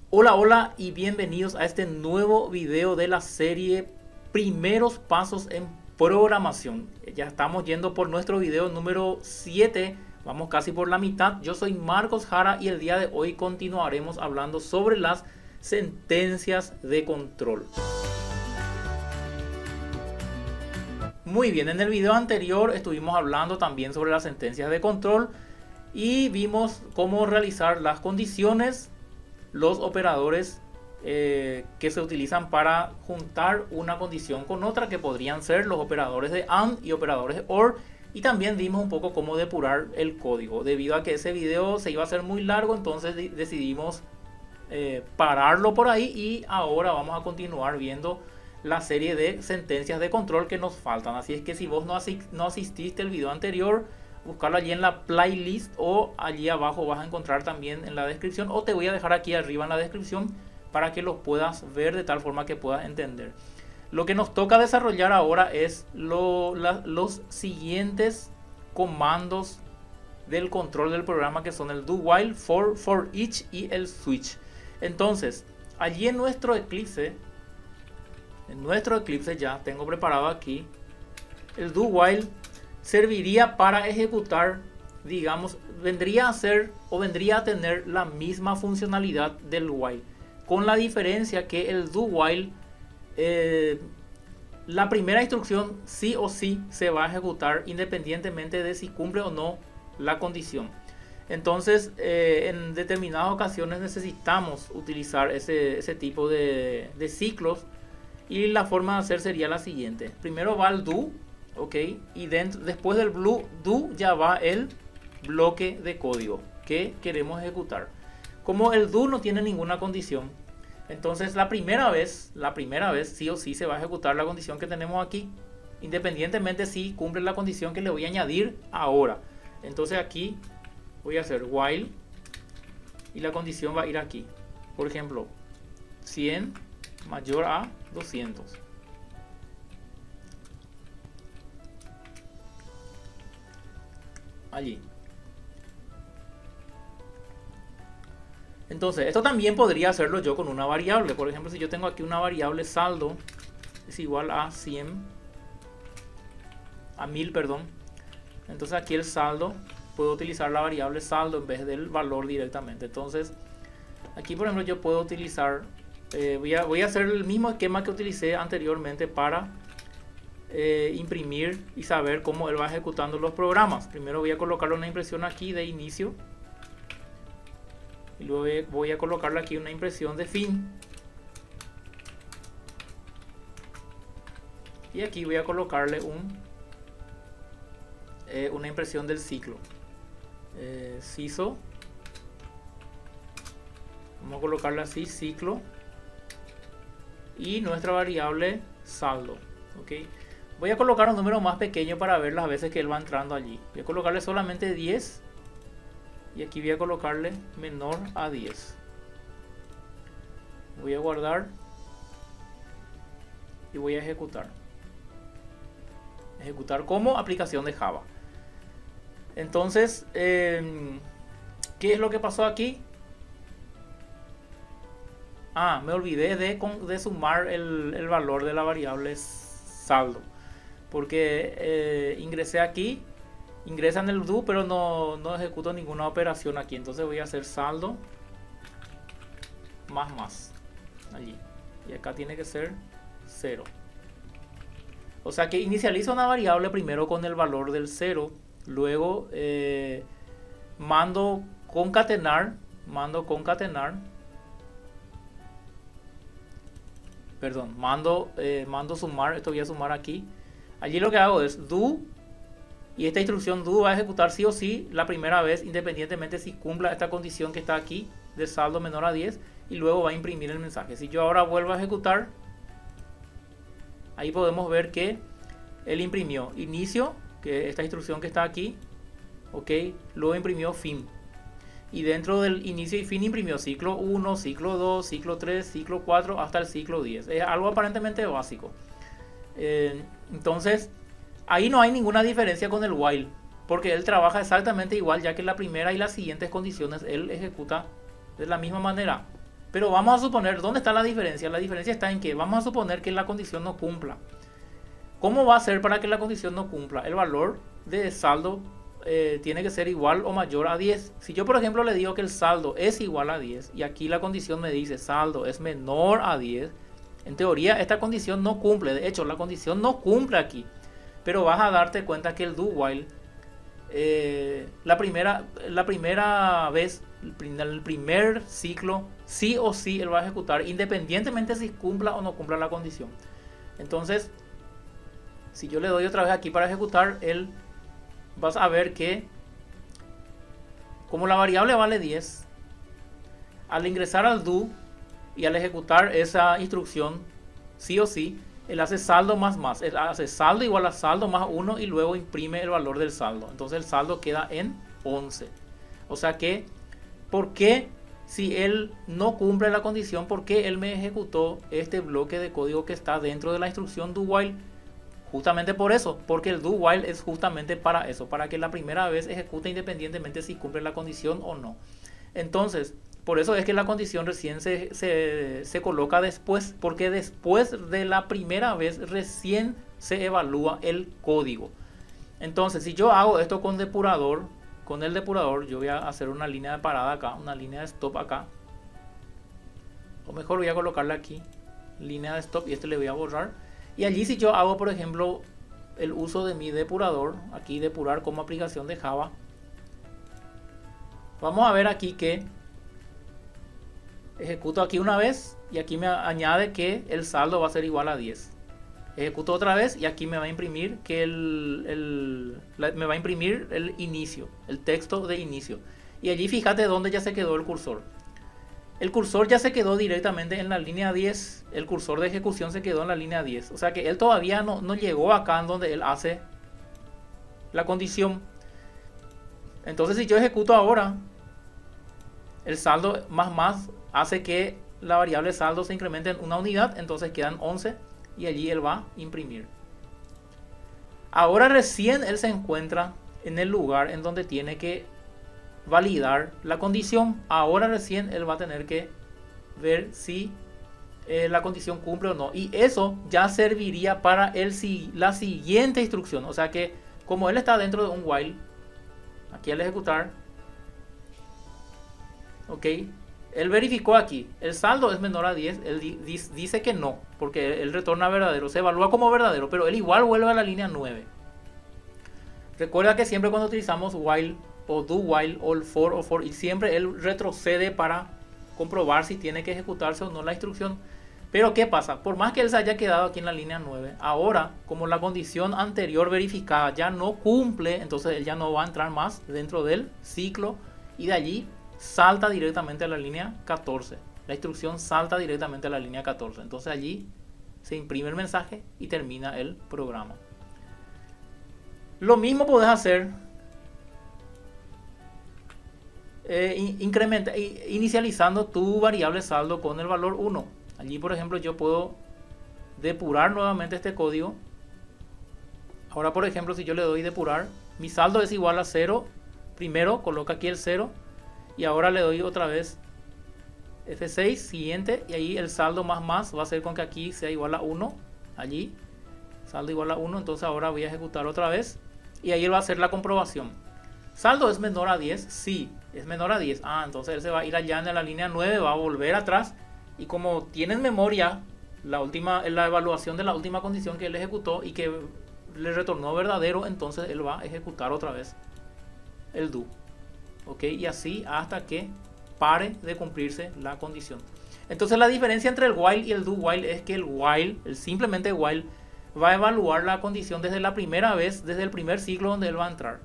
Hola, hola y bienvenidos a este nuevo video de la serie Primeros Pasos en Programación. Ya estamos yendo por nuestro video número 7, vamos casi por la mitad. Yo soy Marcos Jara y el día de hoy continuaremos hablando sobre las sentencias de control. Muy bien, en el video anterior estuvimos hablando también sobre las sentencias de control y vimos cómo realizar las condiciones, los operadores que se utilizan para juntar una condición con otra, que podrían ser los operadores de AND y operadores de OR, y también vimos un poco cómo depurar el código. Debido a que ese video se iba a hacer muy largo, entonces decidimos pararlo por ahí, y ahora vamos a continuar viendo la serie de sentencias de control que nos faltan. Así es que si vos no asististe al video anterior, buscarlo allí en la playlist o allí abajo vas a encontrar también en la descripción, o te voy a dejar aquí arriba en la descripción para que los puedas ver de tal forma que puedas entender. Lo que nos toca desarrollar ahora es los siguientes comandos del control del programa, que son el do while, for each y el switch. Entonces allí en nuestro Eclipse ya tengo preparado aquí el do while. Serviría para ejecutar, digamos, vendría a tener la misma funcionalidad del while, con la diferencia que el do while, la primera instrucción sí o sí se va a ejecutar independientemente de si cumple o no la condición. Entonces en determinadas ocasiones necesitamos utilizar ese tipo de ciclos, y la forma de hacer sería la siguiente. Primero va el do, ok, y después del do ya va el bloque de código que queremos ejecutar. Como el do no tiene ninguna condición, entonces la primera vez sí o sí se va a ejecutar la condición que tenemos aquí, independientemente si cumple la condición que le voy a añadir ahora. Entonces aquí voy a hacer while y la condición va a ir aquí. Por ejemplo, 100 mayor a 200. Allí. Entonces esto también podría hacerlo yo con una variable. Por ejemplo, si yo tengo aquí una variable saldo es igual a 1000, perdón. Entonces aquí el saldo, puedo utilizar la variable saldo en vez del valor directamente. Entonces aquí, por ejemplo, yo puedo utilizar, voy a hacer el mismo esquema que utilicé anteriormente para imprimir y saber cómo él va ejecutando los programas. Primero voy a colocarle una impresión aquí de inicio, y luego voy a colocarle aquí una impresión de fin, y aquí voy a colocarle una impresión del ciclo. Ciso, vamos a colocarle así, ciclo, y nuestra variable saldo, ok. Voy a colocar un número más pequeño para ver las veces que él va entrando allí. Voy a colocarle solamente 10. Y aquí voy a colocarle menor a 10. Voy a guardar. Y voy a ejecutar. Ejecutar como aplicación de Java. Entonces, ¿qué es lo que pasó aquí? Me olvidé de sumar el valor de la variable saldo, porque ingresé aquí, ingresa en el do, pero no ejecuto ninguna operación aquí. Entonces voy a hacer saldo más allí, y acá tiene que ser 0. O sea que inicializo una variable primero con el valor del 0, luego mando concatenar, mando sumar. Esto voy a sumar aquí. Allí lo que hago es do, y esta instrucción do va a ejecutar sí o sí la primera vez, independientemente si cumpla esta condición que está aquí de saldo menor a 10, y luego va a imprimir el mensaje. Si yo ahora vuelvo a ejecutar, ahí podemos ver que él imprimió inicio, que esta instrucción que está aquí, ok, luego imprimió fin, y dentro del inicio y fin imprimió ciclo 1, ciclo 2, ciclo 3, ciclo 4 hasta el ciclo 10. Es algo aparentemente básico. Entonces ahí no hay ninguna diferencia con el while, porque él trabaja exactamente igual, ya que la primera y las siguientes condiciones él ejecuta de la misma manera. Pero vamos a suponer, ¿dónde está la diferencia? La diferencia está en que vamos a suponer que la condición no cumpla. ¿Cómo va a ser para que la condición no cumpla? El valor de saldo tiene que ser igual o mayor a 10. Si yo, por ejemplo, le digo que el saldo es igual a 10 y aquí la condición me dice saldo es menor a 10, en teoría esta condición no cumple. De hecho, la condición no cumple aquí. Pero vas a darte cuenta que el do while, la primera vez, el primer ciclo, sí o sí él va a ejecutar, independientemente si cumpla o no cumpla la condición. Entonces, si yo le doy otra vez aquí para ejecutar, él vas a ver que como la variable vale 10, al ingresar al do y al ejecutar esa instrucción, sí o sí, él hace saldo más. Él hace saldo igual a saldo más 1 y luego imprime el valor del saldo. Entonces el saldo queda en 11. O sea que, ¿por qué si él no cumple la condición? ¿Por qué él me ejecutó este bloque de código que está dentro de la instrucción do while? Justamente por eso, porque el do while es justamente para eso, para que la primera vez ejecute independientemente si cumple la condición o no. Entonces, por eso es que la condición recién se coloca después, porque después de la primera vez recién se evalúa el código. Entonces, si yo hago esto con depurador, con el depurador, yo voy a hacer una línea de parada acá, una línea de stop acá. O mejor voy a colocarle aquí, línea de stop, y este le voy a borrar. Y allí si yo hago, por ejemplo, el uso de mi depurador, aquí depurar como aplicación de Java, vamos a ver aquí que ejecuto aquí una vez y aquí me añade que el saldo va a ser igual a 10. Ejecuto otra vez y aquí me va a imprimir que me va a imprimir el inicio, el texto de inicio. Y allí fíjate dónde ya se quedó el cursor. El cursor ya se quedó directamente en la línea 10. El cursor de ejecución se quedó en la línea 10. O sea que él todavía no llegó acá en donde él hace la condición. Entonces si yo ejecuto ahora, el saldo más hace que la variable saldo se incremente en una unidad. Entonces quedan 11 y allí él va a imprimir. Ahora recién él se encuentra en el lugar en donde tiene que validar la condición. Ahora recién él va a tener que ver si la condición cumple o no, y eso ya serviría para la siguiente instrucción. O sea que como él está dentro de un while, aquí al ejecutar, ok, él verificó aquí, el saldo es menor a 10, él dice que no, porque él retorna verdadero, se evalúa como verdadero, pero él igual vuelve a la línea 9. Recuerda que siempre cuando utilizamos while o do while o for o for, y siempre él retrocede para comprobar si tiene que ejecutarse o no la instrucción. Pero ¿qué pasa? Por más que él se haya quedado aquí en la línea 9, ahora como la condición anterior verificada ya no cumple, entonces él ya no va a entrar más dentro del ciclo y de allí salta directamente a la línea 14. La instrucción salta directamente a la línea 14. Entonces allí se imprime el mensaje y termina el programa. Lo mismo podés hacer inicializando tu variable saldo con el valor 1. Allí, por ejemplo, yo puedo depurar nuevamente este código. Ahora, por ejemplo, si yo le doy depurar, mi saldo es igual a 0. Primero coloca aquí el 0 y ahora le doy otra vez F6, siguiente, y ahí el saldo más va a ser con que aquí sea igual a 1. Allí, saldo igual a 1. Entonces ahora voy a ejecutar otra vez y ahí va a hacer la comprobación. ¿Saldo es menor a 10? Sí, es menor a 10. Entonces él se va a ir allá en la línea 9, va a volver atrás. Y como tiene en memoria la evaluación de la última condición que él ejecutó y que le retornó verdadero, entonces él va a ejecutar otra vez el do. ¿Ok? Y así hasta que pare de cumplirse la condición. Entonces la diferencia entre el while y el do while es que el while, simplemente while, va a evaluar la condición desde la primera vez, desde el primer ciclo donde él va a entrar.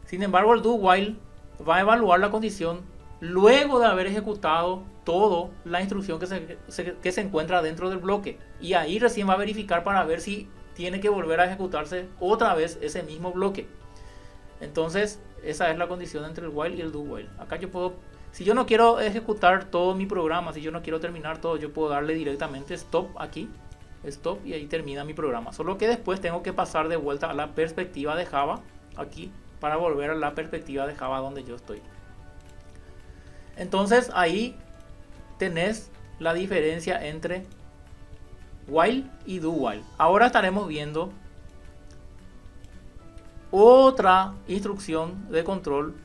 Sin embargo, el do while va a evaluar la condición luego de haber ejecutado toda la instrucción que se encuentra dentro del bloque. Y ahí recién va a verificar para ver si tiene que volver a ejecutarse otra vez ese mismo bloque. Entonces, esa es la condición entre el while y el do while. Acá yo puedo, si yo no quiero ejecutar todo mi programa, si yo no quiero terminar todo, yo puedo darle directamente stop aquí, stop, y ahí termina mi programa. Solo que después tengo que pasar de vuelta a la perspectiva de Java, aquí, para volver a la perspectiva de Java donde yo estoy. Entonces ahí tenés la diferencia entre while y do while. Ahora estaremos viendo otra instrucción de control,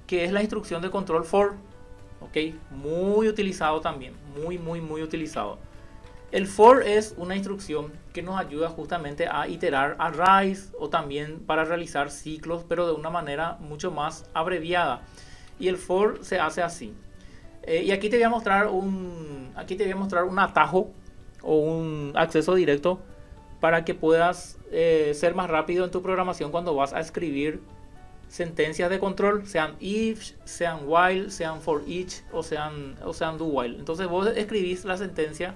que es la instrucción de control for. Ok, muy utilizado también, muy utilizado. El for es una instrucción que nos ayuda justamente a iterar arrays o también para realizar ciclos, pero de una manera mucho más abreviada. Y el for se hace así. Y aquí te voy a mostrar un atajo o un acceso directo para que puedas ser más rápido en tu programación cuando vas a escribir sentencias de control, sean if, sean while, sean for each o sean do while. Entonces vos escribís la sentencia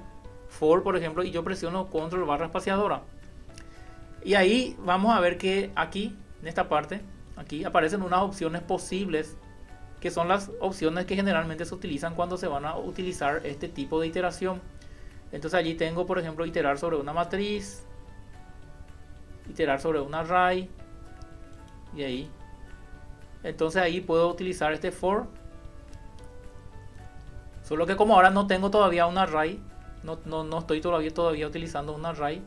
for, por ejemplo, y yo presiono control barra espaciadora. Y ahí vamos a ver que aquí, en esta parte, aquí aparecen unas opciones posibles, que son las opciones que generalmente se utilizan cuando se van a utilizar este tipo de iteración. Entonces allí tengo, por ejemplo, iterar sobre una matriz, iterar sobre un array, y ahí. Entonces ahí puedo utilizar este for. Solo que como ahora no tengo todavía un array, no estoy todavía utilizando un array,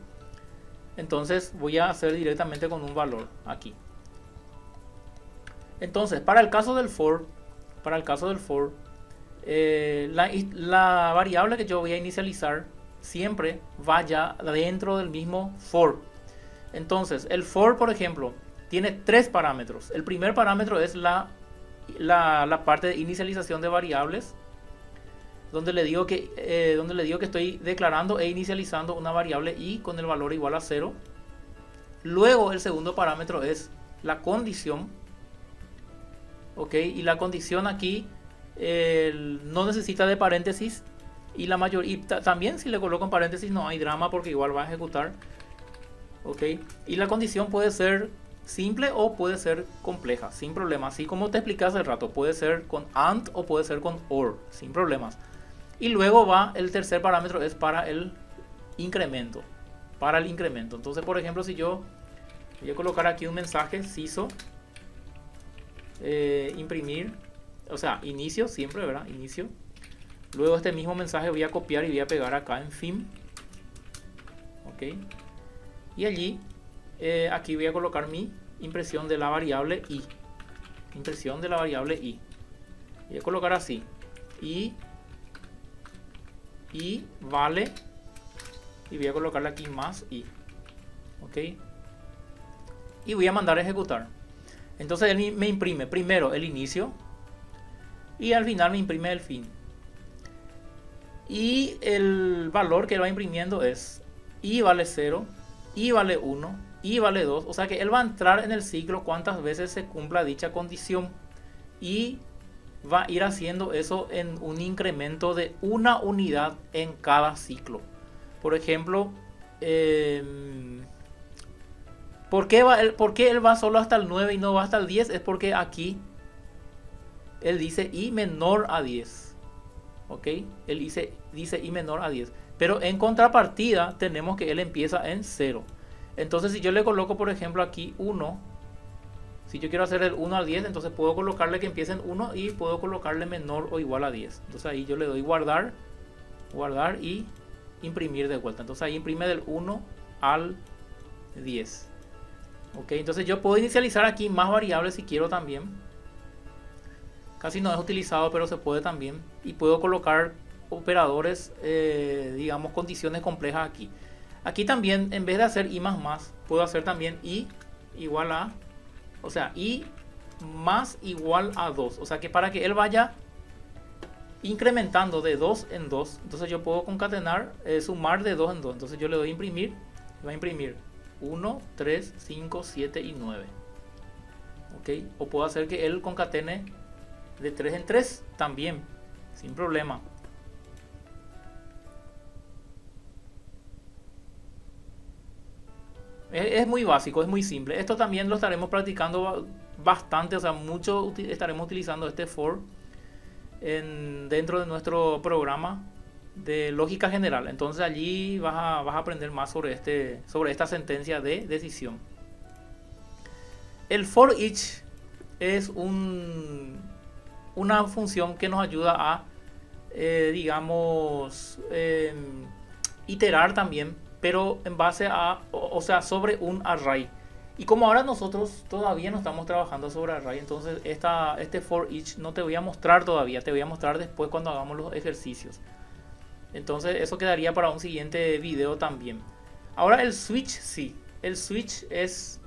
entonces voy a hacer directamente con un valor aquí. Entonces para el caso del for, la variable que yo voy a inicializar siempre vaya dentro del mismo for. Entonces el for, por ejemplo, tiene tres parámetros. El primer parámetro es la parte de inicialización de variables, donde le digo que estoy declarando e inicializando una variable i con el valor igual a 0. Luego el segundo parámetro es la condición. Ok, y la condición aquí no necesita de paréntesis, y también si le coloco en paréntesis no hay drama porque igual va a ejecutar. Ok, y la condición puede ser simple o puede ser compleja, sin problema. Así como te expliqué hace rato, puede ser con AND o puede ser con OR, sin problemas. Y luego va el tercer parámetro, es para el incremento. Entonces, por ejemplo, si yo voy a colocar aquí un mensaje CISO, imprimir, o sea, inicio siempre, ¿verdad? Inicio. Luego este mismo mensaje voy a copiar y voy a pegar acá en FIM. Ok. Y allí, aquí voy a colocar mi impresión de la variable i. Voy a colocar así. Y vale, y voy a colocarle aquí más i. Ok, y voy a mandar a ejecutar. Entonces él me imprime primero el inicio y al final me imprime el fin, y el valor que va imprimiendo es i vale 0, i vale 1, i vale 2. O sea que él va a entrar en el ciclo cuantas veces se cumpla dicha condición, y va a ir haciendo eso en un incremento de una unidad en cada ciclo. Por ejemplo, ¿por qué él va solo hasta el 9 y no va hasta el 10? Es porque aquí él dice i menor a 10. Ok, él dice i menor a 10. Pero en contrapartida tenemos que él empieza en 0. Entonces si yo le coloco, por ejemplo, aquí 1, si yo quiero hacer el 1 al 10, entonces puedo colocarle que empiece en 1 y puedo colocarle menor o igual a 10. Entonces ahí yo le doy guardar y imprimir de vuelta. Entonces ahí imprime del 1 al 10. Ok, entonces yo puedo inicializar aquí más variables si quiero también. Casi no es utilizado, pero se puede también. Y puedo colocar operadores, digamos, condiciones complejas aquí. Aquí también, en vez de hacer i más, puedo hacer también i igual a, o sea, i más igual a 2. O sea que para que él vaya incrementando de 2 en 2, entonces yo puedo concatenar, sumar de 2 en 2. Entonces yo le doy a imprimir, va a imprimir 1, 3, 5, 7 y 9. Ok, o puedo hacer que él concatene de 3 en 3 también, sin problema. Es muy básico, es muy simple. Esto también lo estaremos practicando bastante, o sea, mucho estaremos utilizando este for dentro de nuestro programa de lógica general. Entonces allí vas a aprender más sobre esta sentencia de decisión. El for each es una función que nos ayuda a digamos, iterar también, pero en base a, o sea, sobre un array. Y como ahora nosotros todavía no estamos trabajando sobre array, entonces este for each no te voy a mostrar todavía, te voy a mostrar después cuando hagamos los ejercicios. Entonces eso quedaría para un siguiente video también. Ahora el switch sí, el switch es,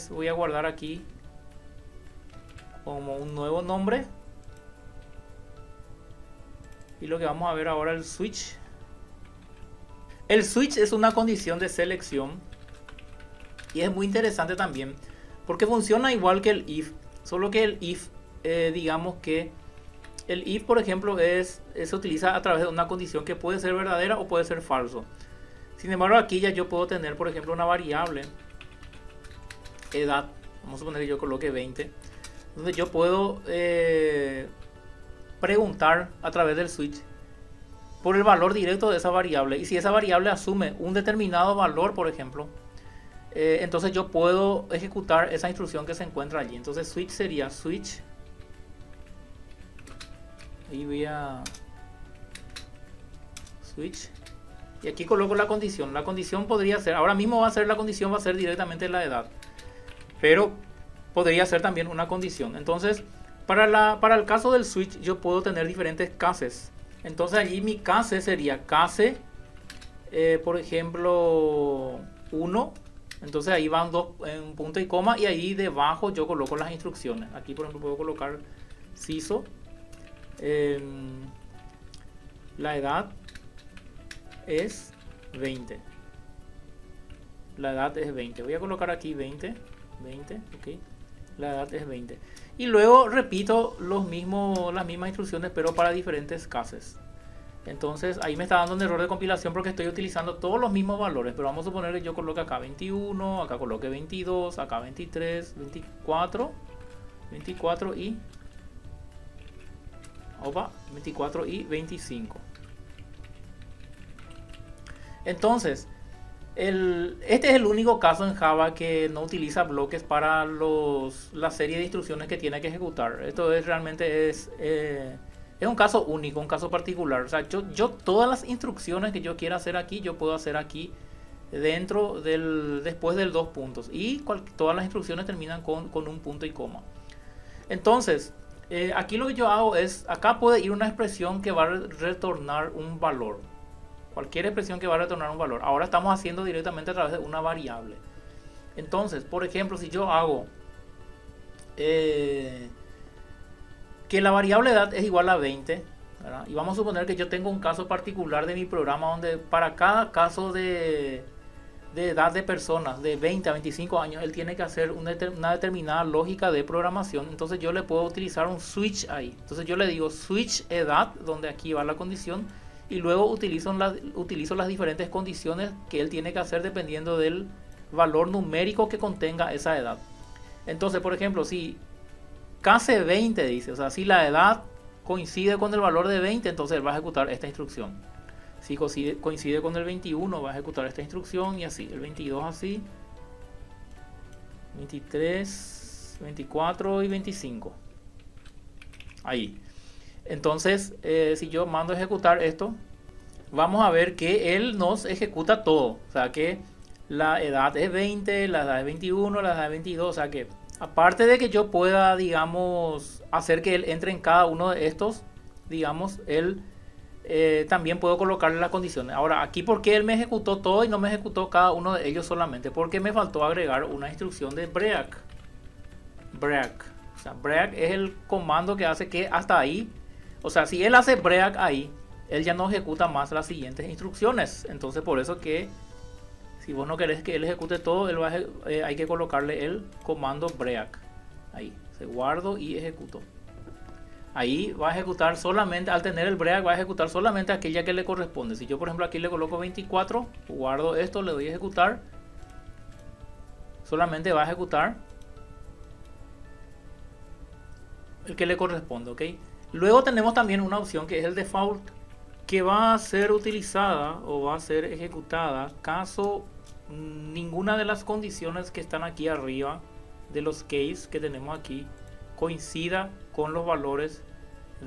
voy a guardar aquí como un nuevo nombre. Y lo que vamos a ver ahora el switch. El switch es una condición de selección. Y es muy interesante también. Porque funciona igual que el if. Solo que el if, digamos que el if, por ejemplo, se utiliza a través de una condición que puede ser verdadera o puede ser falso. Sin embargo, aquí ya yo puedo tener, por ejemplo, una variable edad. Vamos a suponer que yo coloque 20. Donde yo puedo preguntar a través del switch por el valor directo de esa variable. Y si esa variable asume un determinado valor, por ejemplo, entonces yo puedo ejecutar esa instrucción que se encuentra allí. Entonces switch sería switch. Y voy a switch. Y aquí coloco la condición. La condición podría ser, ahora mismo va a ser la condición, va a ser directamente la edad. Pero podría ser también una condición. Entonces, para el caso del switch, yo puedo tener diferentes cases. Entonces allí mi case sería case, por ejemplo, 1. Entonces ahí van dos en punto y coma. Y ahí debajo yo coloco las instrucciones. Aquí, por ejemplo, puedo colocar CISO. La edad es 20. La edad es 20. Voy a colocar aquí 20. Ok. La edad es 20. Y luego repito las mismas instrucciones, pero para diferentes cases. Entonces ahí me está dando un error de compilación porque estoy utilizando todos los mismos valores. Pero vamos a suponer que yo coloque acá 21, acá coloque 22, acá 23, 24 y 24 y 25. Entonces, este es el único caso en Java que no utiliza bloques para la serie de instrucciones que tiene que ejecutar. Esto realmente es un caso único, un caso particular. O sea, yo todas las instrucciones que yo quiera hacer aquí, yo puedo hacer aquí después del 2 puntos. Y todas las instrucciones terminan con un punto y coma. Entonces, aquí lo que yo hago es, acá puede ir una expresión que va a retornar un valor. Cualquier expresión que va a retornar un valor. Ahora estamos haciendo directamente a través de una variable. Entonces, por ejemplo, si yo hago que la variable edad es igual a 20, ¿verdad? Y vamos a suponer que yo tengo un caso particular de mi programa donde para cada caso de edad de personas de 20 a 25 años, él tiene que hacer una determinada lógica de programación. Entonces yo le puedo utilizar un switch ahí. Entonces yo le digo switch edad, donde aquí va la condición. Y luego utilizo las diferentes condiciones que él tiene que hacer dependiendo del valor numérico que contenga esa edad. Entonces, por ejemplo, si case 20 dice, o sea, si la edad coincide con el valor de 20, entonces él va a ejecutar esta instrucción. Si coincide con el 21, va a ejecutar esta instrucción y así. El 22 así. 23, 24 y 25. Ahí. Entonces, si yo mando a ejecutar esto, vamos a ver que él nos ejecuta todo. O sea que la edad es 20, la edad es 21, la edad es 22. O sea que aparte de que yo pueda, digamos, hacer que él entre en cada uno de estos, digamos, él también puedo colocarle las condiciones. Ahora, aquí, ¿por qué él me ejecutó todo y no me ejecutó cada uno de ellos solamente? Porque me faltó agregar una instrucción de break. O sea, break es el comando que hace que hasta ahí. O sea, si él hace break ahí, él ya no ejecuta más las siguientes instrucciones. Entonces, por eso que si vos no querés que él ejecute todo, hay que colocarle el comando break. Ahí, se guardo y ejecuto. Ahí va a ejecutar solamente, al tener el break, va a ejecutar solamente aquella que le corresponde. Si yo, por ejemplo, aquí le coloco 24, guardo esto, le doy a ejecutar. Solamente va a ejecutar el que le corresponde, ¿ok? Luego tenemos también una opción que es el default, que va a ser utilizada o va a ser ejecutada caso ninguna de las condiciones que están aquí arriba de los case que tenemos aquí coincida con los valores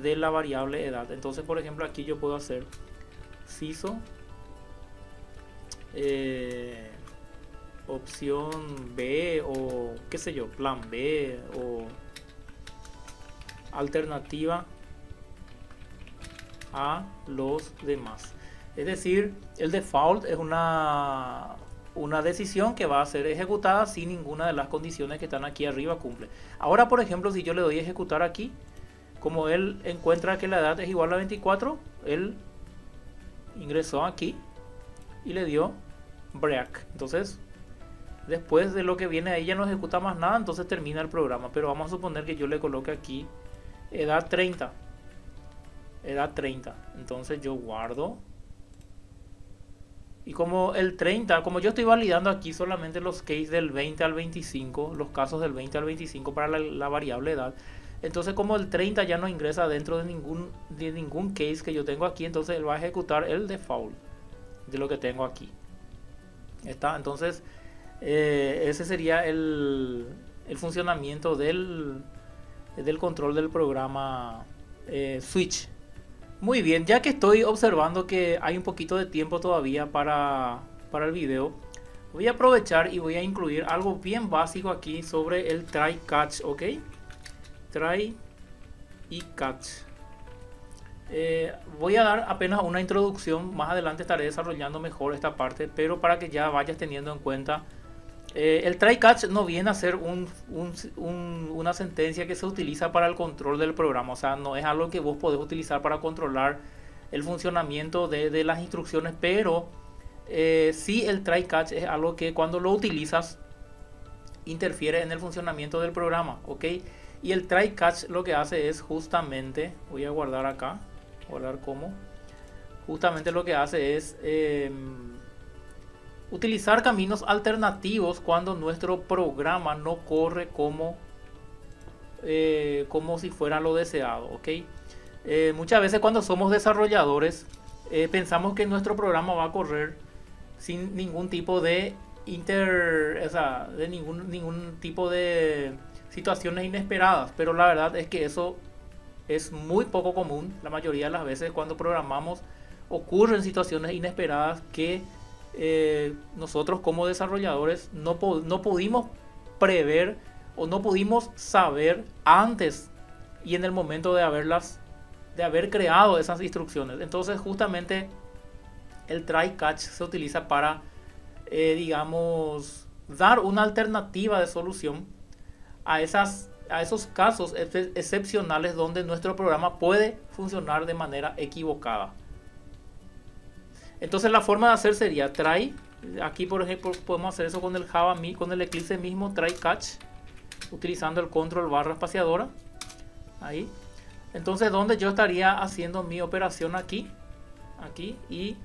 de la variable edad. Entonces, por ejemplo, aquí yo puedo hacer CISO opción B, o qué sé yo, plan B, o alternativa a los demás. Es decir, el default es una decisión que va a ser ejecutada si ninguna de las condiciones que están aquí arriba cumple. Ahora, por ejemplo, si yo le doy a ejecutar aquí, como él encuentra que la edad es igual a 24, él ingresó aquí y le dio break. Entonces, después de lo que viene ahí ya no ejecuta más nada, entonces termina el programa. Pero vamos a suponer que yo le coloque aquí edad 30. Edad 30. Entonces yo guardo. Y como el 30, como yo estoy validando aquí solamente los cases del 20 al 25, los casos del 20 al 25 para la variable edad, entonces como el 30 ya no ingresa dentro de ningún case que yo tengo aquí, entonces él va a ejecutar el default de lo que tengo aquí. ¿Está? Entonces ese sería el funcionamiento del control del programa Switch. Muy bien, ya que estoy observando que hay un poquito de tiempo todavía para el video, voy a aprovechar y voy a incluir algo bien básico aquí sobre el try catch, ¿ok? Try y catch. Voy a dar apenas una introducción, más adelante estaré desarrollando mejor esta parte, pero para que ya vayas teniendo en cuenta, el try catch no viene a ser una sentencia que se utiliza para el control del programa, o sea, no es algo que vos podés utilizar para controlar el funcionamiento de las instrucciones, pero sí, el try catch es algo que cuando lo utilizas interfiere en el funcionamiento del programa, ¿ok? Y el try catch lo que hace es justamente, voy a guardar acá, guardar como, justamente lo que hace es utilizar caminos alternativos cuando nuestro programa no corre como si fuera lo deseado, ¿ok? Muchas veces cuando somos desarrolladores pensamos que nuestro programa va a correr sin ningún tipo de ningún tipo de situaciones inesperadas, pero la verdad es que eso es muy poco común. La mayoría de las veces cuando programamos ocurren situaciones inesperadas que nosotros como desarrolladores no pudimos prever o no pudimos saber antes y en el momento de haber creado esas instrucciones. Entonces justamente el try catch se utiliza para digamos dar una alternativa de solución a esos casos excepcionales donde nuestro programa puede funcionar de manera equivocada. Entonces la forma de hacer sería try. Aquí por ejemplo podemos hacer eso con el Java, con el Eclipse mismo, try catch, utilizando el control barra espaciadora. Ahí. Entonces donde yo estaría haciendo mi operación aquí y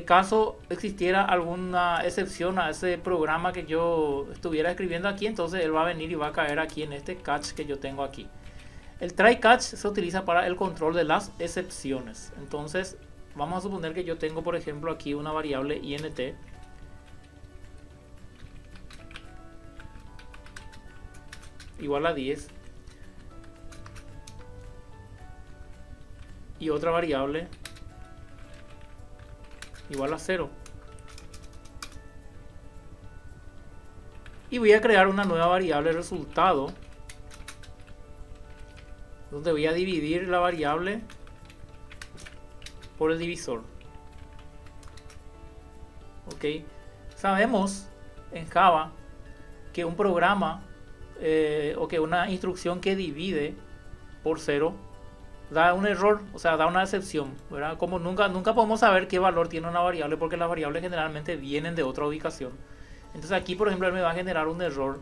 caso existiera alguna excepción a ese programa que yo estuviera escribiendo aquí, entonces él va a venir y va a caer aquí en este catch que yo tengo aquí. El try catch se utiliza para el control de las excepciones. Entonces vamos a suponer que yo tengo por ejemplo aquí una variable int igual a 10 y otra variable igual a 0, y voy a crear una nueva variable resultado donde voy a dividir la variable por el divisor. Ok, sabemos en Java que un programa o que una instrucción que divide por 0 da un error, o sea, da una excepción, ¿verdad? Como nunca podemos saber qué valor tiene una variable porque las variables generalmente vienen de otra ubicación. Entonces aquí, por ejemplo, él me va a generar un error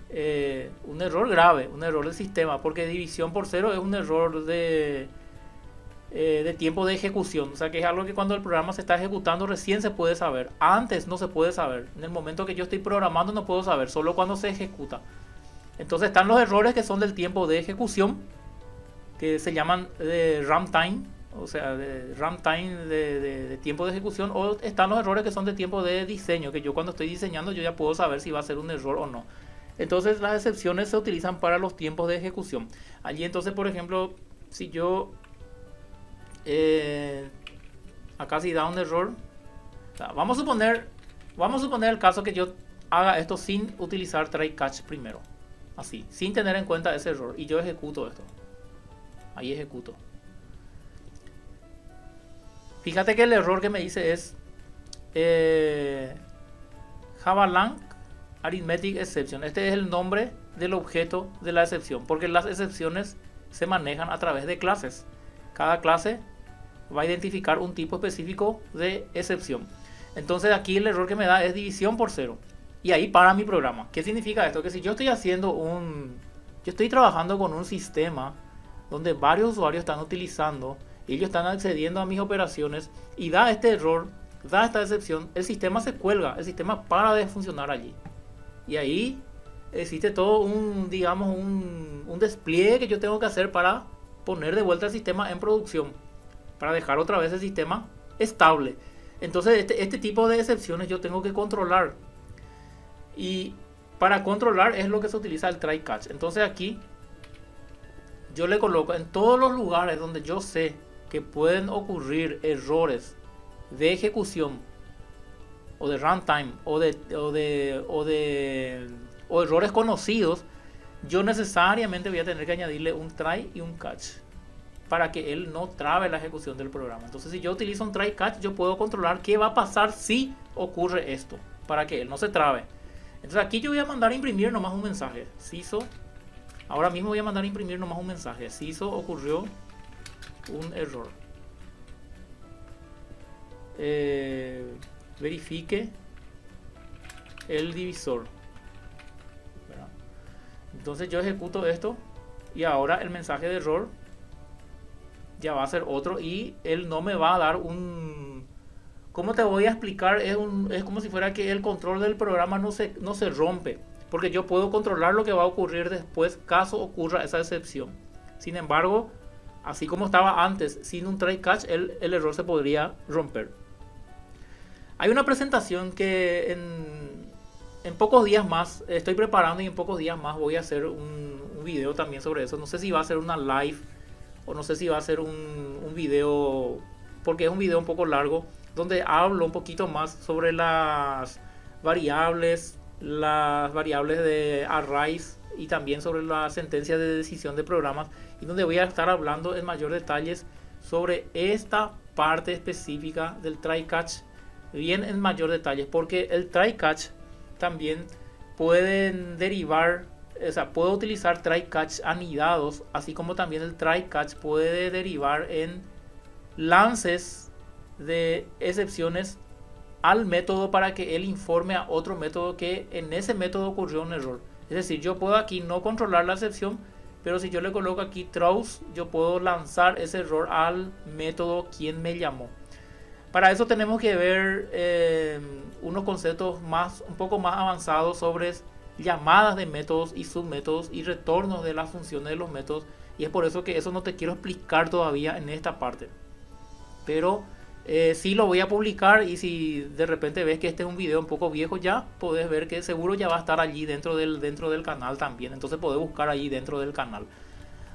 grave, un error del sistema, porque división por 0 es un error de tiempo de ejecución, o sea que es algo que cuando el programa se está ejecutando recién se puede saber, antes no se puede saber, en el momento que yo estoy programando no puedo saber, solo cuando se ejecuta. Entonces están los errores que son del tiempo de ejecución, que se llaman de runtime, o sea, de runtime de tiempo de ejecución, o están los errores que son de tiempo de diseño, que yo cuando estoy diseñando yo ya puedo saber si va a ser un error o no. Entonces las excepciones se utilizan para los tiempos de ejecución. Allí entonces, por ejemplo, si yo acá si da un error, o sea, vamos a suponer el caso que yo haga esto sin utilizar try catch primero, así, sin tener en cuenta ese error, y yo ejecuto esto. Ahí ejecuto. Fíjate que el error que me dice es Java-Lang Arithmetic Exception. Este es el nombre del objeto de la excepción, porque las excepciones se manejan a través de clases. Cada clase va a identificar un tipo específico de excepción. Entonces aquí el error que me da es división por 0. Y ahí para mi programa. ¿Qué significa esto? Que si yo estoy yo estoy trabajando con un sistema donde varios usuarios están utilizando, ellos están accediendo a mis operaciones y da este error, da esta excepción, el sistema se cuelga, el sistema para de funcionar allí. Y ahí existe todo digamos, un despliegue que yo tengo que hacer para poner de vuelta el sistema en producción, para dejar otra vez el sistema estable. Entonces este tipo de excepciones yo tengo que controlar. Y para controlar es lo que se utiliza el try catch. Entonces aquí yo le coloco en todos los lugares donde yo sé que pueden ocurrir errores de ejecución o de runtime o errores conocidos, yo necesariamente voy a tener que añadirle un try y un catch para que él no trabe la ejecución del programa. Entonces si yo utilizo un try catch, yo puedo controlar qué va a pasar si ocurre esto, para que él no se trabe. Entonces aquí yo voy a mandar a imprimir nomás un mensaje. CISO, ahora mismo voy a mandar a imprimir nomás un mensaje. CISO, ocurrió un error. Verifique el divisor. Entonces yo ejecuto esto y ahora el mensaje de error ya va a ser otro y él no me va a dar un... ¿Cómo te voy a explicar? Es como si fuera que el control del programa no se rompe, porque yo puedo controlar lo que va a ocurrir después caso ocurra esa excepción. Sin embargo, así como estaba antes, sin un try catch, el error se podría romper. Hay una presentación que en pocos días más estoy preparando y en pocos días más voy a hacer un video también sobre eso. No sé si va a ser una live o no sé si va a ser un video, porque es un video un poco largo, donde hablo un poquito más sobre las variables de arrays y también sobre la sentencia de decisión de programas, y donde voy a estar hablando en mayor detalles sobre esta parte específica del try catch, bien en mayor detalle, porque el try catch también pueden derivar, o sea, puedo utilizar try catch anidados, así como también el try catch puede derivar en lances de excepciones al método para que él informe a otro método que en ese método ocurrió un error. Es decir, yo puedo aquí no controlar la excepción, pero si yo le coloco aquí throws, yo puedo lanzar ese error al método quien me llamó. Para eso tenemos que ver unos conceptos un poco más avanzados sobre llamadas de métodos y submétodos y retornos de las funciones de los métodos, y es por eso que eso no te quiero explicar todavía en esta parte, pero sí lo voy a publicar. Y si de repente ves que este es un video un poco viejo, ya podés ver que seguro ya va a estar allí dentro del canal también, entonces podés buscar allí dentro del canal.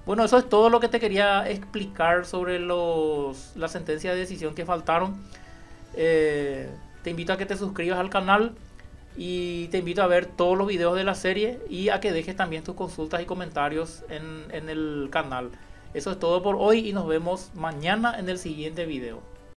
Bueno, eso es todo lo que te quería explicar sobre las sentencias de decisión que faltaron. Te invito a que te suscribas al canal y te invito a ver todos los videos de la serie y a que dejes también tus consultas y comentarios en el canal. Eso es todo por hoy y nos vemos mañana en el siguiente video.